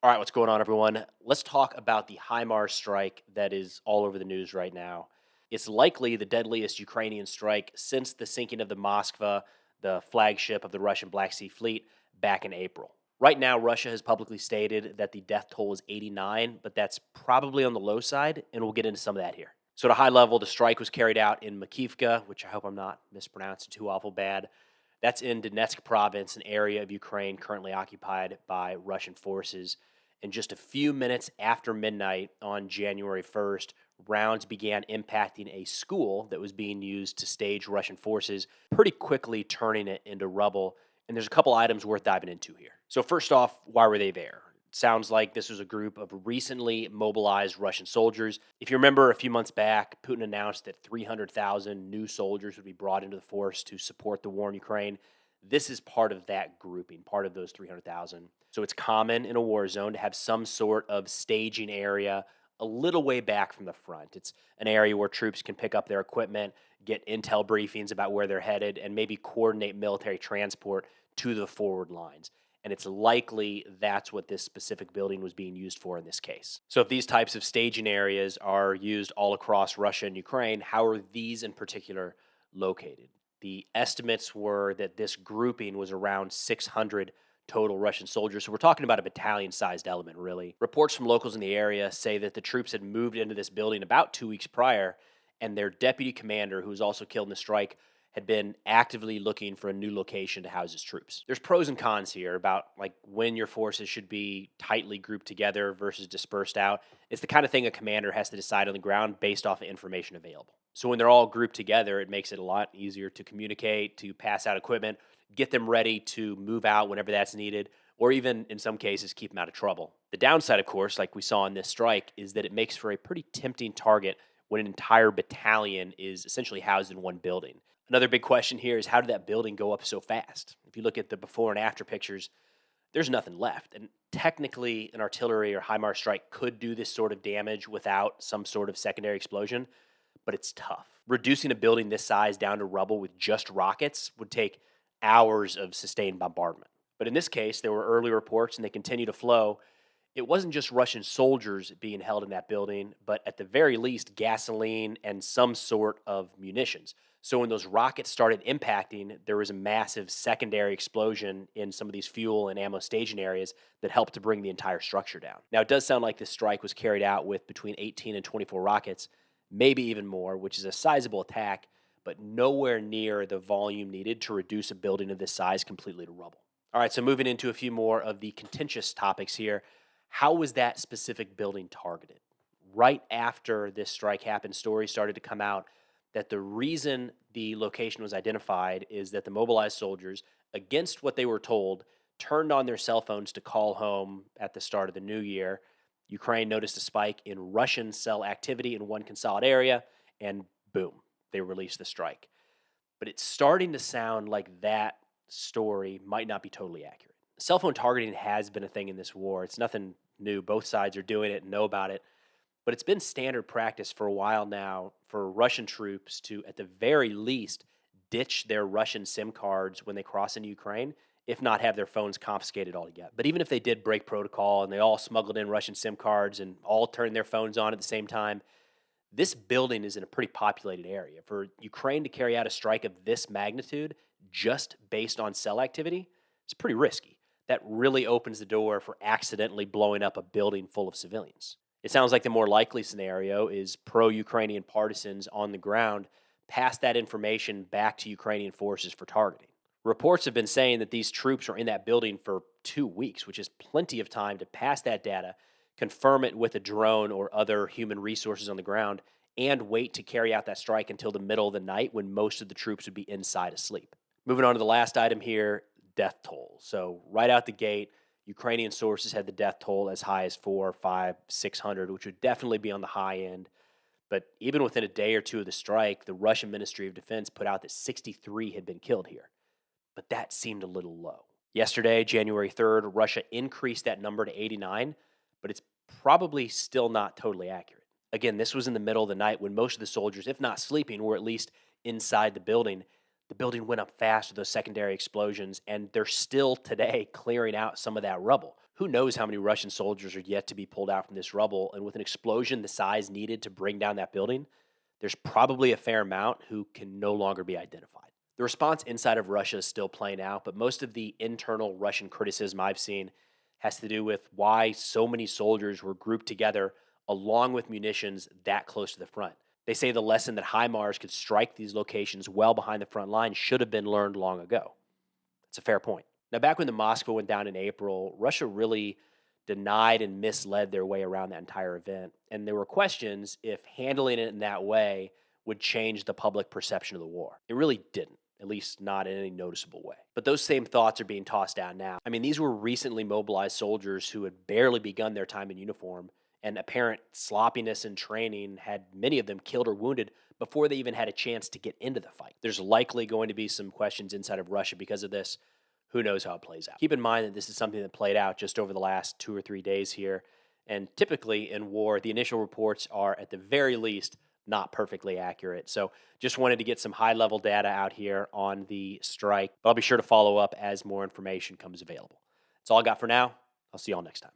All right, what's going on, everyone? Let's talk about the HIMARS strike that is all over the news right now. It's likely the deadliest Ukrainian strike since the sinking of the Moskva, the flagship of the Russian Black Sea Fleet, back in April. Right now, Russia has publicly stated that the death toll is 89, but that's probably on the low side, and we'll get into some of that here. So, at a high level, the strike was carried out in Makivvka, which I hope I'm not mispronouncing too awful bad. That's in Donetsk province, an area of Ukraine currently occupied by Russian forces. And just a few minutes after midnight on January 1st, rounds began impacting a school that was being used to stage Russian forces, pretty quickly turning it into rubble. And there's a couple items worth diving into here. So, first off, why were they there? It sounds like this was a group of recently mobilized Russian soldiers. If you remember a few months back, Putin announced that 300,000 new soldiers would be brought into the force to support the war in Ukraine. This is part of that grouping, part of those 300,000. So it's common in a war zone to have some sort of staging area a little way back from the front. It's an area where troops can pick up their equipment, get intel briefings about where they're headed, and maybe coordinate military transport to the forward lines. And it's likely that's what this specific building was being used for in this case. So, if these types of staging areas are used all across Russia and Ukraine, how are these in particular located? The estimates were that this grouping was around 600 total Russian soldiers. So we're talking about a battalion sized element, really. Reports from locals in the area say that the troops had moved into this building about 2 weeks prior, and their deputy commander, who was also killed in the strike, had been actively looking for a new location to house his troops. There's pros and cons here about like when your forces should be tightly grouped together versus dispersed out. It's the kind of thing a commander has to decide on the ground based off of information available. So when they're all grouped together, it makes it a lot easier to communicate, to pass out equipment, get them ready to move out whenever that's needed, or even in some cases, keep them out of trouble. The downside, of course, like we saw in this strike, is that it makes for a pretty tempting target when an entire battalion is essentially housed in one building. Another big question here is how did that building go up so fast? If you look at the before and after pictures, there's nothing left. And technically, an artillery or HIMARS strike could do this sort of damage without some sort of secondary explosion, but it's tough. Reducing a building this size down to rubble with just rockets would take hours of sustained bombardment. But in this case, there were early reports and they continue to flow. It wasn't just Russian soldiers being held in that building, but at the very least, gasoline and some sort of munitions. So when those rockets started impacting, there was a massive secondary explosion in some of these fuel and ammo staging areas that helped to bring the entire structure down. Now, it does sound like this strike was carried out with between 18 and 24 rockets, maybe even more, which is a sizable attack, but nowhere near the volume needed to reduce a building of this size completely to rubble. All right, so moving into a few more of the contentious topics here. How was that specific building targeted? Right after this strike happened, stories started to come out that the reason the location was identified is that the mobilized soldiers, against what they were told, turned on their cell phones to call home at the start of the new year. Ukraine noticed a spike in Russian cell activity in one consolidated area, and boom, they released the strike. But it's starting to sound like that story might not be totally accurate. Cell phone targeting has been a thing in this war. It's nothing new. Both sides are doing it and know about it. But it's been standard practice for a while now for Russian troops to, at the very least, ditch their Russian SIM cards when they cross into Ukraine, if not have their phones confiscated altogether. But even if they did break protocol and they all smuggled in Russian SIM cards and all turned their phones on at the same time, this building is in a pretty populated area. For Ukraine to carry out a strike of this magnitude just based on cell activity, it's pretty risky. That really opens the door for accidentally blowing up a building full of civilians. It sounds like the more likely scenario is pro Ukrainian partisans on the ground pass that information back to Ukrainian forces for targeting. Reports have been saying that these troops are in that building for 2 weeks, which is plenty of time to pass that data, confirm it with a drone or other human resources on the ground, and wait to carry out that strike until the middle of the night when most of the troops would be inside asleep. Moving on to the last item here, death toll. So, right out the gate, Ukrainian sources had the death toll as high as 4, 5, 600, which would definitely be on the high end. But even within a day or two of the strike, the Russian Ministry of Defense put out that 63 had been killed here. But that seemed a little low. Yesterday, January 3rd, Russia increased that number to 89, but it's probably still not totally accurate. Again, this was in the middle of the night when most of the soldiers, if not sleeping, were at least inside the building. The building went up fast with those secondary explosions, and they're still today clearing out some of that rubble. Who knows how many Russian soldiers are yet to be pulled out from this rubble? And with an explosion the size needed to bring down that building, there's probably a fair amount who can no longer be identified. The response inside of Russia is still playing out, but most of the internal Russian criticism I've seen has to do with why so many soldiers were grouped together along with munitions that close to the front. They say the lesson that HIMARS could strike these locations well behind the front line should have been learned long ago. It's a fair point. Now, back when the Moskva went down in April, Russia really denied and misled their way around that entire event. And there were questions if handling it in that way would change the public perception of the war. It really didn't, at least not in any noticeable way. But those same thoughts are being tossed out now. I mean, these were recently mobilized soldiers who had barely begun their time in uniform, and apparent sloppiness in training had many of them killed or wounded before they even had a chance to get into the fight. There's likely going to be some questions inside of Russia because of this. Who knows how it plays out? Keep in mind that this is something that played out just over the last 2 or 3 days here. And typically in war, the initial reports are at the very least not perfectly accurate. So just wanted to get some high level data out here on the strike. But I'll be sure to follow up as more information comes available. That's all I got for now. I'll see you all next time.